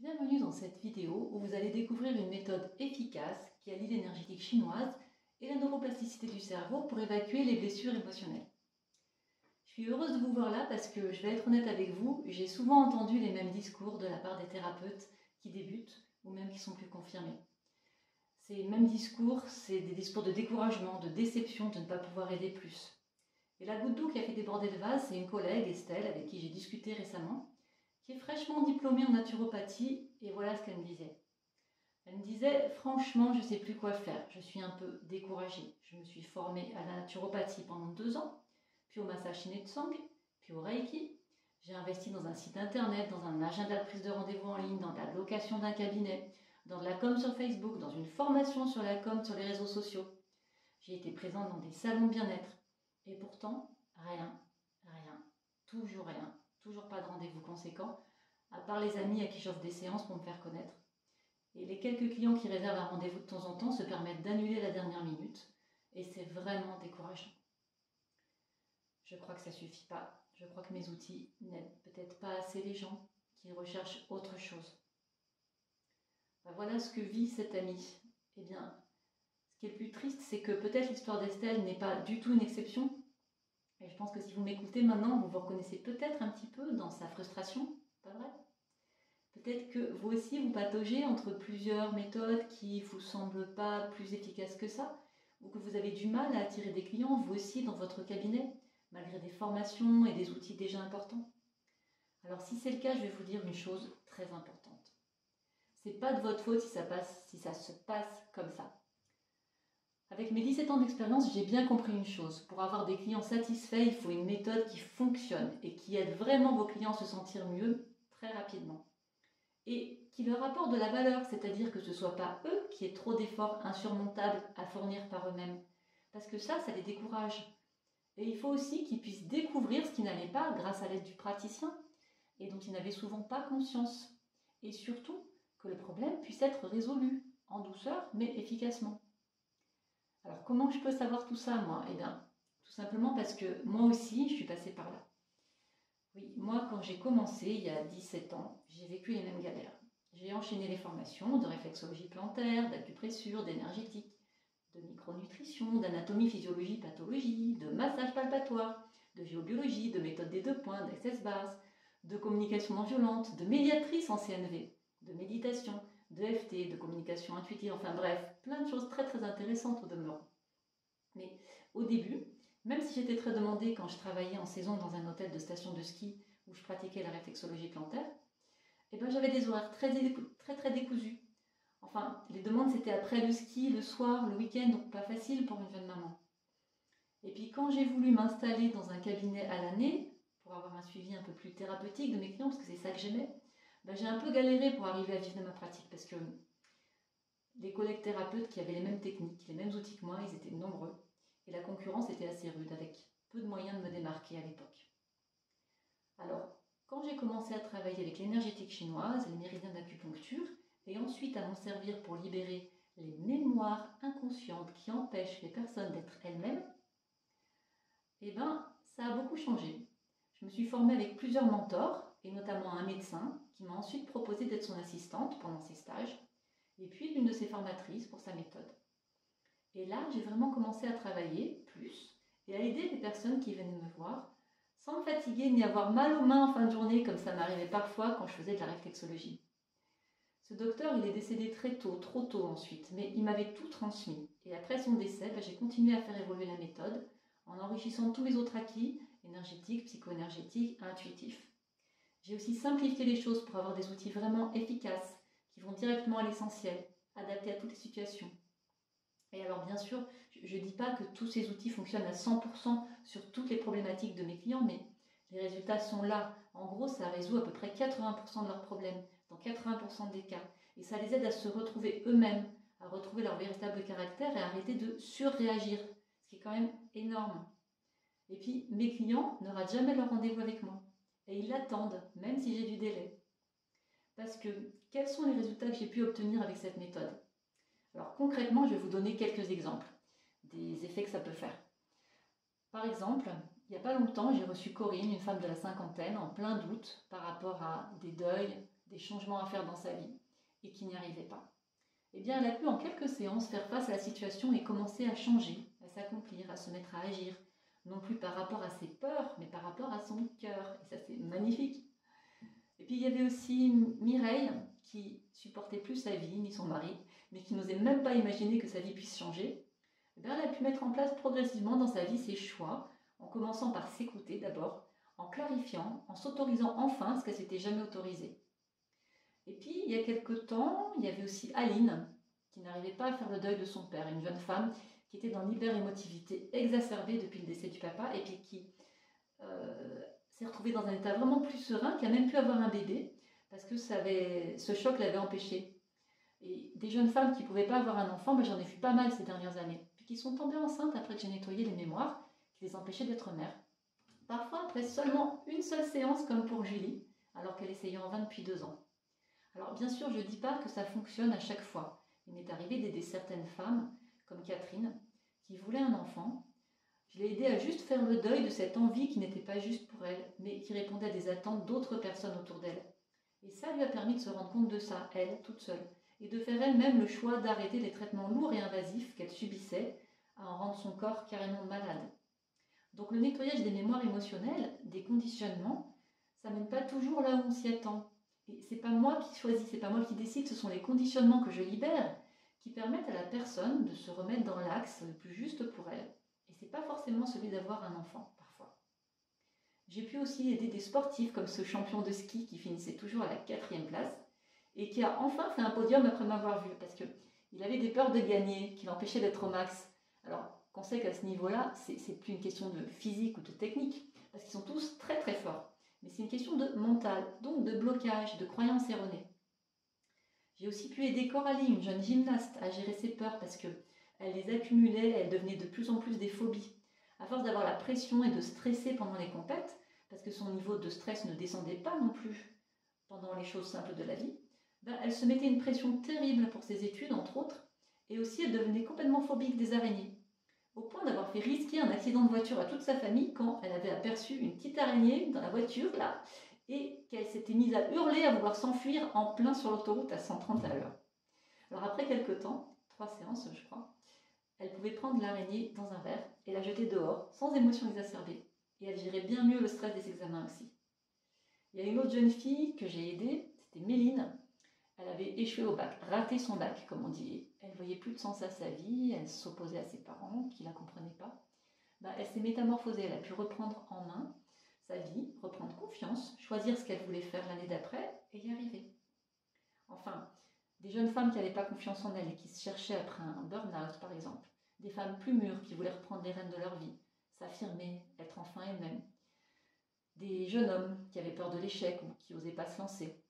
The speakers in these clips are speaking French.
Bienvenue dans cette vidéo où vous allez découvrir une méthode efficace qui allie l'énergétique chinoise et la neuroplasticité du cerveau pour évacuer les blessures émotionnelles. Je suis heureuse de vous voir là parce que, je vais être honnête avec vous, j'ai souvent entendu les mêmes discours de la part des thérapeutes qui débutent ou même qui sont plus confirmés. Ces mêmes discours, c'est des discours de découragement, de déception de ne pas pouvoir aider plus. Et la goutte d'eau qui a fait déborder le vase, c'est une collègue, Estelle, avec qui j'ai discuté récemment, qui est fraîchement diplômée en naturopathie, et voilà ce qu'elle me disait. Elle me disait, franchement, je ne sais plus quoi faire, je suis un peu découragée. Je me suis formée à la naturopathie pendant 2 ans, puis au massage Shinetsang, puis au Reiki. J'ai investi dans un site internet, dans un agenda de prise de rendez-vous en ligne, dans la location d'un cabinet, dans de la com sur Facebook, dans une formation sur la com sur les réseaux sociaux. J'ai été présente dans des salons de bien-être. Et pourtant, rien, toujours rien. Toujours pas de rendez-vous conséquent, à part les amis à qui j'offre des séances pour me faire connaître. Et les quelques clients qui réservent un rendez-vous de temps en temps se permettent d'annuler la dernière minute, et c'est vraiment décourageant. Je crois que ça suffit pas. Je crois que mes outils n'aident peut-être pas assez les gens qui recherchent autre chose. Voilà ce que vit cette amie. Eh bien, ce qui est le plus triste, c'est que peut-être l'histoire d'Estelle n'est pas du tout une exception. Et je pense que si vous m'écoutez maintenant, vous vous reconnaissez peut-être un petit peu dans sa frustration, pas vrai? Peut-être que vous aussi vous pataugez entre plusieurs méthodes qui ne vous semblent pas plus efficaces que ça, ou que vous avez du mal à attirer des clients, vous aussi, dans votre cabinet, malgré des formations et des outils déjà importants. Alors si c'est le cas, je vais vous dire une chose très importante. C'est pas de votre faute si ça se passe comme ça. Avec mes 17 ans d'expérience, j'ai bien compris une chose. Pour avoir des clients satisfaits, il faut une méthode qui fonctionne et qui aide vraiment vos clients à se sentir mieux très rapidement. Et qui leur apporte de la valeur, c'est-à-dire que ce ne soit pas eux qui aient trop d'efforts insurmontables à fournir par eux-mêmes. Parce que ça les décourage. Et il faut aussi qu'ils puissent découvrir ce qui n'allait pas grâce à l'aide du praticien et dont ils n'avaient souvent pas conscience. Et surtout, que le problème puisse être résolu en douceur mais efficacement. Alors comment je peux savoir tout ça, moi? Eh bien, tout simplement parce que moi aussi, je suis passée par là. Oui, moi, quand j'ai commencé, il y a 17 ans, j'ai vécu les mêmes galères. J'ai enchaîné les formations de réflexologie plantaire, d'acupressure, d'énergétique, de micronutrition, d'anatomie, physiologie, pathologie, de massage palpatoire, de géobiologie, de méthode des 2 points, d'access bars, de communication non violente, de médiatrice en CNV, de méditation, de FT, de communication intuitive, enfin bref, plein de choses très très intéressantes au demeurant. Mais au début, même si j'étais très demandée quand je travaillais en saison dans un hôtel de station de ski où je pratiquais la réflexologie plantaire, eh ben, j'avais des horaires très décousus. Enfin, les demandes c'était après le ski, le soir, le week-end, donc pas facile pour une jeune maman. Et puis quand j'ai voulu m'installer dans un cabinet à l'année, pour avoir un suivi un peu plus thérapeutique de mes clients, parce que c'est ça que j'aimais, ben, j'ai un peu galéré pour arriver à vivre de ma pratique, parce que les collègues thérapeutes qui avaient les mêmes techniques, les mêmes outils que moi, ils étaient nombreux. Et la concurrence était assez rude, avec peu de moyens de me démarquer à l'époque. Alors, quand j'ai commencé à travailler avec l'énergétique chinoise, les méridiens d'acupuncture, et ensuite à m'en servir pour libérer les mémoires inconscientes qui empêchent les personnes d'être elles-mêmes, eh ben, ça a beaucoup changé. Je me suis formée avec plusieurs mentors, et notamment un médecin, qui m'a ensuite proposé d'être son assistante pendant ses stages, et puis l'une de ses formatrices pour sa méthode. Et là, j'ai vraiment commencé à travailler plus et à aider les personnes qui venaient me voir sans me fatiguer ni avoir mal aux mains en fin de journée comme ça m'arrivait parfois quand je faisais de la réflexologie. Ce docteur, il est décédé très tôt, trop tôt ensuite, mais il m'avait tout transmis. Et après son décès, j'ai continué à faire évoluer la méthode en enrichissant tous les autres acquis, énergétiques, psycho-énergétiques, intuitifs. J'ai aussi simplifié les choses pour avoir des outils vraiment efficaces qui vont directement à l'essentiel, adaptés à toutes les situations. Et alors bien sûr, je ne dis pas que tous ces outils fonctionnent à 100% sur toutes les problématiques de mes clients, mais les résultats sont là. En gros, ça résout à peu près 80% de leurs problèmes, dans 80% des cas. Et ça les aide à se retrouver eux-mêmes, à retrouver leur véritable caractère et à arrêter de surréagir, ce qui est quand même énorme. Et puis, mes clients ne ratent jamais leur rendez-vous avec moi. Et ils l'attendent, même si j'ai du délai. Parce que, quels sont les résultats que j'ai pu obtenir avec cette méthode ? Alors concrètement, je vais vous donner quelques exemples des effets que ça peut faire. Par exemple, il n'y a pas longtemps, j'ai reçu Corinne, une femme de la cinquantaine, en plein doute par rapport à des deuils, des changements à faire dans sa vie et qui n'y arrivait pas. Eh bien, elle a pu en quelques séances faire face à la situation et commencer à changer, à s'accomplir, à se mettre à agir, non plus par rapport à ses peurs, mais par rapport à son cœur. Et ça, c'est magnifique. Et puis, il y avait aussi Mireille, qui supportait plus sa vie, ni son mari, mais qui n'osait même pas imaginer que sa vie puisse changer. Eh bien, elle a pu mettre en place progressivement dans sa vie ses choix, en commençant par s'écouter d'abord, en clarifiant, en s'autorisant enfin ce qu'elle s'était jamais autorisé. Et puis, il y a quelque temps, il y avait aussi Aline, qui n'arrivait pas à faire le deuil de son père, une jeune femme qui était dans l'hyper-émotivité exacerbée depuis le décès du papa, et puis qui s'est retrouvée dans un état vraiment plus serein, qui a même pu avoir un bébé, parce que ce choc l'avait empêché. Et des jeunes femmes qui ne pouvaient pas avoir un enfant, j'en ai vu pas mal ces dernières années, puis qui sont tombées enceintes après que j'ai nettoyé les mémoires, qui les empêchaient d'être mères. Parfois après seulement une seule séance, comme pour Julie, alors qu'elle essayait en vain depuis 2 ans. Alors bien sûr, je ne dis pas que ça fonctionne à chaque fois. Il m'est arrivé d'aider certaines femmes, comme Catherine, qui voulaient un enfant. Je l'ai aidée à juste faire le deuil de cette envie qui n'était pas juste pour elle, mais qui répondait à des attentes d'autres personnes autour d'elle. Et ça lui a permis de se rendre compte de ça, elle, toute seule, et de faire elle-même le choix d'arrêter les traitements lourds et invasifs qu'elle subissait, à en rendre son corps carrément malade. Donc le nettoyage des mémoires émotionnelles, des conditionnements, ça mène pas toujours là où on s'y attend. Et c'est pas moi qui choisis, c'est pas moi qui décide, ce sont les conditionnements que je libère qui permettent à la personne de se remettre dans l'axe le plus juste pour elle. Et c'est pas forcément celui d'avoir un enfant, parfois. J'ai pu aussi aider des sportifs comme ce champion de ski qui finissait toujours à la 4e place et qui a enfin fait un podium après m'avoir vu parce qu'il avait des peurs de gagner qui l'empêchaient d'être au max. Alors, qu'on sait qu'à ce niveau-là, c'est plus une question de physique ou de technique, parce qu'ils sont tous très très forts. Mais c'est une question de mental, donc de blocage, de croyances erronées. J'ai aussi pu aider Coralie, une jeune gymnaste, à gérer ses peurs parce qu'elle les accumulait, elle devenait de plus en plus des phobies. À force d'avoir la pression et de stresser pendant les compètes, parce que son niveau de stress ne descendait pas non plus pendant les choses simples de la vie, elle se mettait une pression terrible pour ses études, entre autres, et aussi elle devenait complètement phobique des araignées, au point d'avoir fait risquer un accident de voiture à toute sa famille quand elle avait aperçu une petite araignée dans la voiture, là, et qu'elle s'était mise à hurler, à vouloir s'enfuir en plein sur l'autoroute à 130 à l'heure. Alors après quelques temps, 3 séances je crois, elle pouvait prendre l'araignée dans un verre et la jeter dehors, sans émotion exacerbée, et elle gérait bien mieux le stress des examens aussi. Il y a une autre jeune fille que j'ai aidée, c'était Méline. Elle avait échoué au bac, raté son bac, comme on dit. Elle ne voyait plus de sens à sa vie, elle s'opposait à ses parents qui ne la comprenaient pas. Elle s'est métamorphosée, elle a pu reprendre en main sa vie, reprendre confiance, choisir ce qu'elle voulait faire l'année d'après et y arriver. Enfin, des jeunes femmes qui n'avaient pas confiance en elles et qui se cherchaient après un burn-out par exemple. Des femmes plus mûres qui voulaient reprendre les rênes de leur vie, s'affirmer, être enfin elles-mêmes. Des jeunes hommes qui avaient peur de l'échec ou qui n'osaient pas se lancer.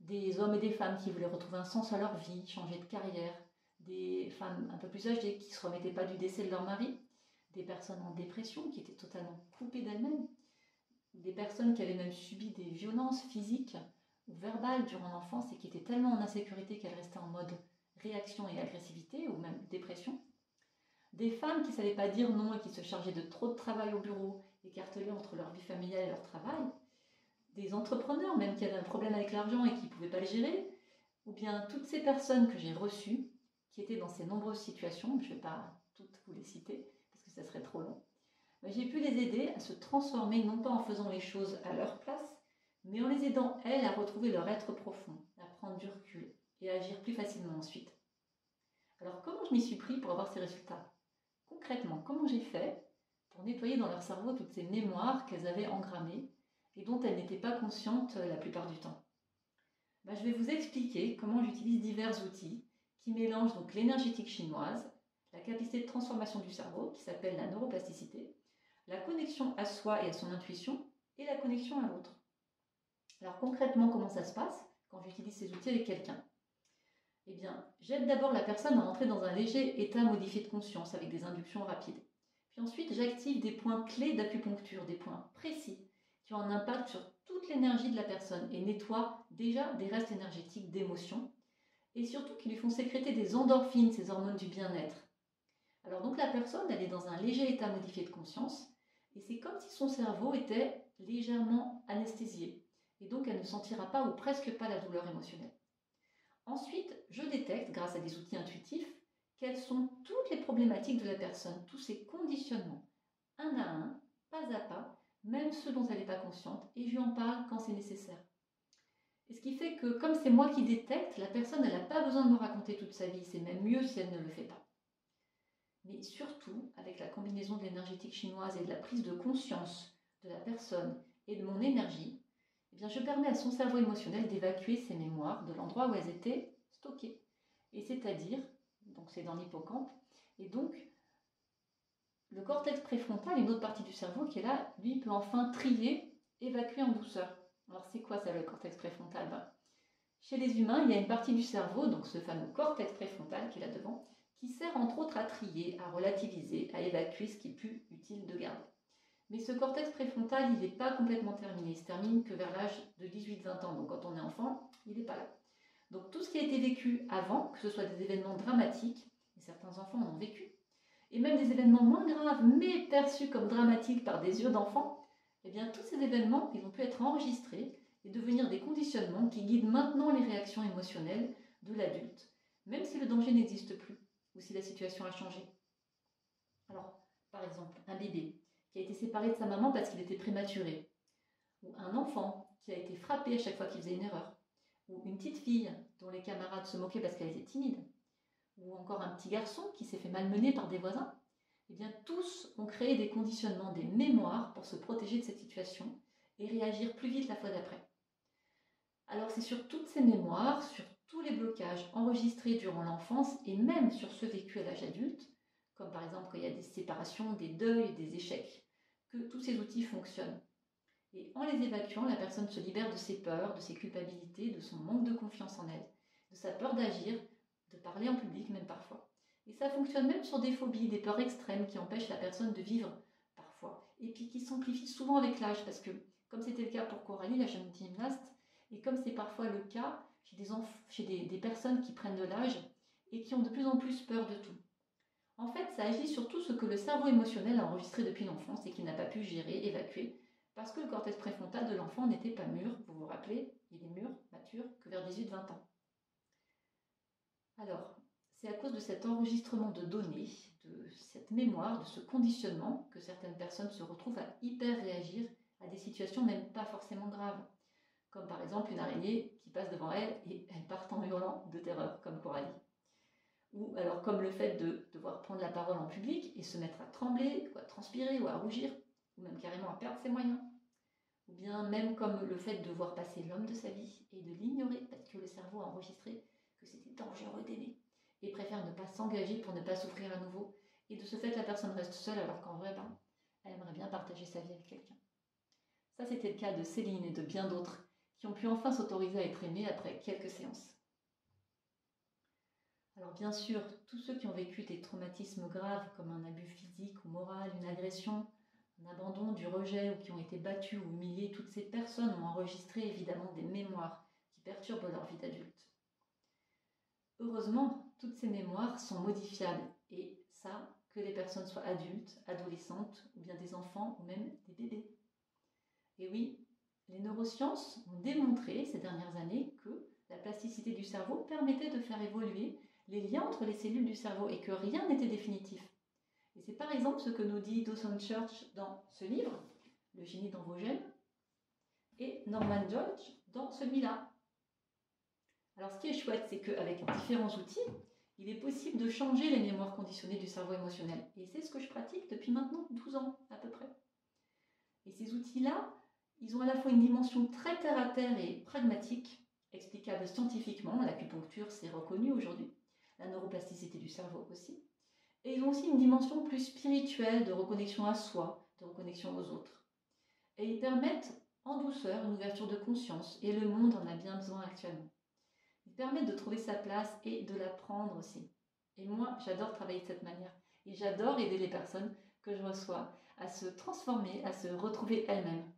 Des hommes et des femmes qui voulaient retrouver un sens à leur vie, changer de carrière, des femmes un peu plus âgées qui ne se remettaient pas du décès de leur mari, des personnes en dépression qui étaient totalement coupées d'elles-mêmes, des personnes qui avaient même subi des violences physiques ou verbales durant l'enfance et qui étaient tellement en insécurité qu'elles restaient en mode réaction et agressivité ou même dépression, des femmes qui ne savaient pas dire non et qui se chargeaient de trop de travail au bureau, écartelées entre leur vie familiale et leur travail, des entrepreneurs même qui avaient un problème avec l'argent et qui ne pouvaient pas le gérer, ou bien toutes ces personnes que j'ai reçues, qui étaient dans ces nombreuses situations, je ne vais pas toutes vous les citer, parce que ça serait trop long, j'ai pu les aider à se transformer, non pas en faisant les choses à leur place, mais en les aidant, elles, à retrouver leur être profond, à prendre du recul et à agir plus facilement ensuite. Alors comment je m'y suis pris pour avoir ces résultats? Concrètement, comment j'ai fait pour nettoyer dans leur cerveau toutes ces mémoires qu'elles avaient engrammées et dont elles n'étaient pas conscientes la plupart du temps? Je vais vous expliquer comment j'utilise divers outils qui mélangent donc l'énergétique chinoise, la capacité de transformation du cerveau qui s'appelle la neuroplasticité, la connexion à soi et à son intuition et la connexion à l'autre. Alors concrètement, comment ça se passe quand j'utilise ces outils avec quelqu'un? Eh bien, j'aide d'abord la personne à entrer dans un léger état modifié de conscience avec des inductions rapides. Puis ensuite, j'active des points clés d'acupuncture, des points précis qui ont un impact sur toute l'énergie de la personne et nettoient déjà des restes énergétiques d'émotions et surtout qui lui font sécréter des endorphines, ces hormones du bien-être. Alors donc la personne, elle est dans un léger état modifié de conscience et c'est comme si son cerveau était légèrement anesthésié. et donc elle ne sentira pas ou presque pas la douleur émotionnelle. Ensuite, je détecte, grâce à des outils intuitifs, quelles sont toutes les problématiques de la personne, tous ses conditionnements, un à un, pas à pas, même ceux dont elle n'est pas consciente, et je lui en parle quand c'est nécessaire. Et ce qui fait que, comme c'est moi qui détecte, la personne n'a pas besoin de me raconter toute sa vie, c'est même mieux si elle ne le fait pas. Mais surtout, avec la combinaison de l'énergétique chinoise et de la prise de conscience de la personne et de mon énergie, eh bien, je permets à son cerveau émotionnel d'évacuer ses mémoires de l'endroit où elles étaient stockées. Et c'est-à-dire, donc c'est dans l'hippocampe, et donc le cortex préfrontal, une autre partie du cerveau qui est là, lui peut enfin trier, évacuer en douceur. Alors c'est quoi ça le cortex préfrontal? Chez les humains, il y a une partie du cerveau, donc ce fameux cortex préfrontal qui est là devant, qui sert entre autres à trier, à relativiser, à évacuer ce qui est plus utile de garder. Mais ce cortex préfrontal, il n'est pas complètement terminé. Il se termine que vers l'âge de 18-20 ans. Donc quand on est enfant, il n'est pas là. Donc tout ce qui a été vécu avant, que ce soit des événements dramatiques, et certains enfants en ont vécu, et même des événements moins graves, mais perçus comme dramatiques par des yeux d'enfant, eh bien tous ces événements, ils ont pu être enregistrés et devenir des conditionnements qui guident maintenant les réactions émotionnelles de l'adulte, même si le danger n'existe plus, ou si la situation a changé. Alors, par exemple, un bébé qui a été séparé de sa maman parce qu'il était prématuré, ou un enfant qui a été frappé à chaque fois qu'il faisait une erreur, ou une petite fille dont les camarades se moquaient parce qu'elle était timide, ou encore un petit garçon qui s'est fait malmener par des voisins, eh bien tous ont créé des conditionnements, des mémoires pour se protéger de cette situation et réagir plus vite la fois d'après. Alors c'est sur toutes ces mémoires, sur tous les blocages enregistrés durant l'enfance et même sur ceux vécus à l'âge adulte, comme par exemple quand il y a des séparations, des deuils, des échecs, que tous ces outils fonctionnent. Et en les évacuant, la personne se libère de ses peurs, de ses culpabilités, de son manque de confiance en elle, de sa peur d'agir, de parler en public même parfois. Et ça fonctionne même sur des phobies, des peurs extrêmes qui empêchent la personne de vivre parfois, et puis qui s'amplifient souvent avec l'âge, parce que comme c'était le cas pour Coralie, la jeune gymnaste, et comme c'est parfois le cas chez des personnes qui prennent de l'âge et qui ont de plus en plus peur de tout. En fait, ça agit sur tout ce que le cerveau émotionnel a enregistré depuis l'enfance et qu'il n'a pas pu gérer, évacuer, parce que le cortex préfrontal de l'enfant n'était pas mûr, vous vous rappelez, il est mûr, mature, que vers 18-20 ans. Alors, c'est à cause de cet enregistrement de données, de cette mémoire, de ce conditionnement, que certaines personnes se retrouvent à hyper réagir à des situations même pas forcément graves, comme par exemple une araignée qui passe devant elle et elle part en hurlant de terreur, comme Coralie. Ou alors comme le fait de devoir prendre la parole en public et se mettre à trembler, ou à transpirer, ou à rougir, ou même carrément à perdre ses moyens. Ou bien même comme le fait de voir passer l'homme de sa vie et de l'ignorer parce que le cerveau a enregistré que c'était dangereux d'aimer et préfère ne pas s'engager pour ne pas souffrir à nouveau. Et de ce fait, la personne reste seule alors qu'en vrai, elle aimerait bien partager sa vie avec quelqu'un. Ça, c'était le cas de Céline et de bien d'autres qui ont pu enfin s'autoriser à être aimés après quelques séances. Alors bien sûr, tous ceux qui ont vécu des traumatismes graves comme un abus physique ou moral, une agression, un abandon, du rejet ou qui ont été battus ou humiliés, toutes ces personnes ont enregistré évidemment des mémoires qui perturbent leur vie d'adulte. Heureusement, toutes ces mémoires sont modifiables et ça, que les personnes soient adultes, adolescentes ou bien des enfants ou même des bébés. Et oui, les neurosciences ont démontré ces dernières années que la plasticité du cerveau permettait de faire évoluer les liens entre les cellules du cerveau et que rien n'était définitif. Et c'est par exemple ce que nous dit Dawson Church dans ce livre, Le génie dans vos gènes, et Norman George dans celui-là. Alors ce qui est chouette, c'est qu'avec différents outils, il est possible de changer les mémoires conditionnées du cerveau émotionnel. Et c'est ce que je pratique depuis maintenant 12 ans à peu près. Et ces outils-là, ils ont à la fois une dimension très terre-à-terre et pragmatique, explicable scientifiquement, l'acupuncture c'est reconnu aujourd'hui, la neuroplasticité du cerveau aussi, et ils ont aussi une dimension plus spirituelle de reconnexion à soi, de reconnexion aux autres. Et ils permettent en douceur une ouverture de conscience, et le monde en a bien besoin actuellement. Ils permettent de trouver sa place et de la prendre aussi. Et moi, j'adore travailler de cette manière. Et j'adore aider les personnes que je reçois à se transformer, à se retrouver elles-mêmes.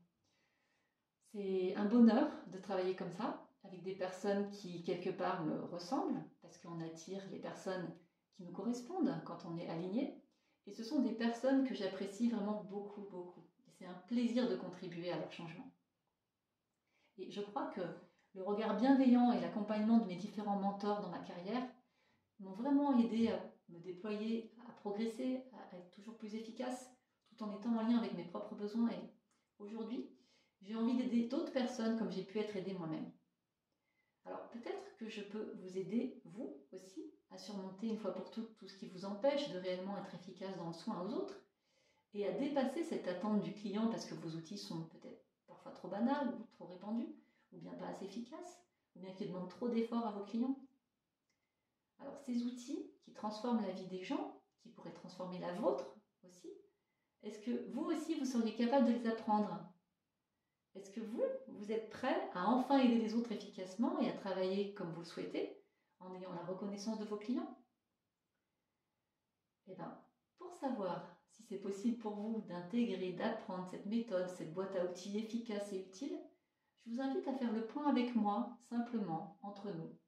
C'est un bonheur de travailler comme ça, avec des personnes qui, quelque part, me ressemblent, parce qu'on attire les personnes qui nous correspondent quand on est aligné. Et ce sont des personnes que j'apprécie vraiment beaucoup, beaucoup. Et c'est un plaisir de contribuer à leur changement. Et je crois que le regard bienveillant et l'accompagnement de mes différents mentors dans ma carrière m'ont vraiment aidé à me déployer, à progresser, à être toujours plus efficace, tout en étant en lien avec mes propres besoins. Et aujourd'hui, j'ai envie d'aider d'autres personnes comme j'ai pu être aidée moi-même. Alors peut-être que je peux vous aider, vous aussi, à surmonter une fois pour toutes tout ce qui vous empêche de réellement être efficace dans le soin aux autres et à dépasser cette attente du client parce que vos outils sont peut-être parfois trop banals ou trop répandus, ou bien pas assez efficaces, ou bien qui demandent trop d'efforts à vos clients. Alors ces outils qui transforment la vie des gens, qui pourraient transformer la vôtre aussi, est-ce que vous aussi vous seriez capable de les apprendre? Est-ce que vous êtes prêt à enfin aider les autres efficacement et à travailler comme vous le souhaitez, en ayant la reconnaissance de vos clients? Eh bien, pour savoir si c'est possible pour vous d'intégrer, d'apprendre cette méthode, cette boîte à outils efficace et utile, je vous invite à faire le point avec moi, simplement, entre nous.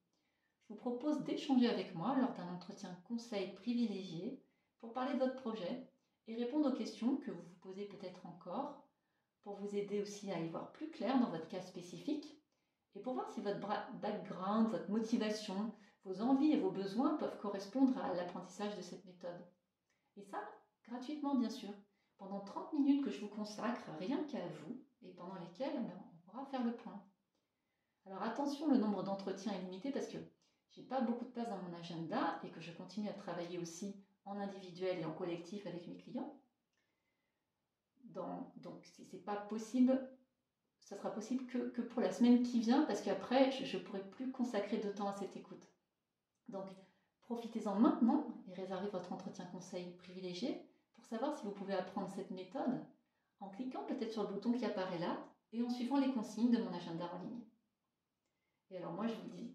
Je vous propose d'échanger avec moi lors d'un entretien conseil privilégié pour parler de votre projet et répondre aux questions que vous vous posez peut-être encore, pour vous aider aussi à y voir plus clair dans votre cas spécifique et pour voir si votre background, votre motivation, vos envies et vos besoins peuvent correspondre à l'apprentissage de cette méthode. Et ça, gratuitement bien sûr, pendant 30 minutes que je vous consacre rien qu'à vous et pendant lesquelles on pourra faire le point. Alors attention, le nombre d'entretiens est limité parce que j'ai pas beaucoup de place dans mon agenda et que je continue à travailler aussi en individuel et en collectif avec mes clients. Donc si c'est pas possible, ça sera possible que pour la semaine qui vient parce qu'après je ne pourrai plus consacrer de temps à cette écoute. Donc profitez-en maintenant et réservez votre entretien conseil privilégié pour savoir si vous pouvez apprendre cette méthode en cliquant peut-être sur le bouton qui apparaît là et en suivant les consignes de mon agenda en ligne. Et alors moi je vous dis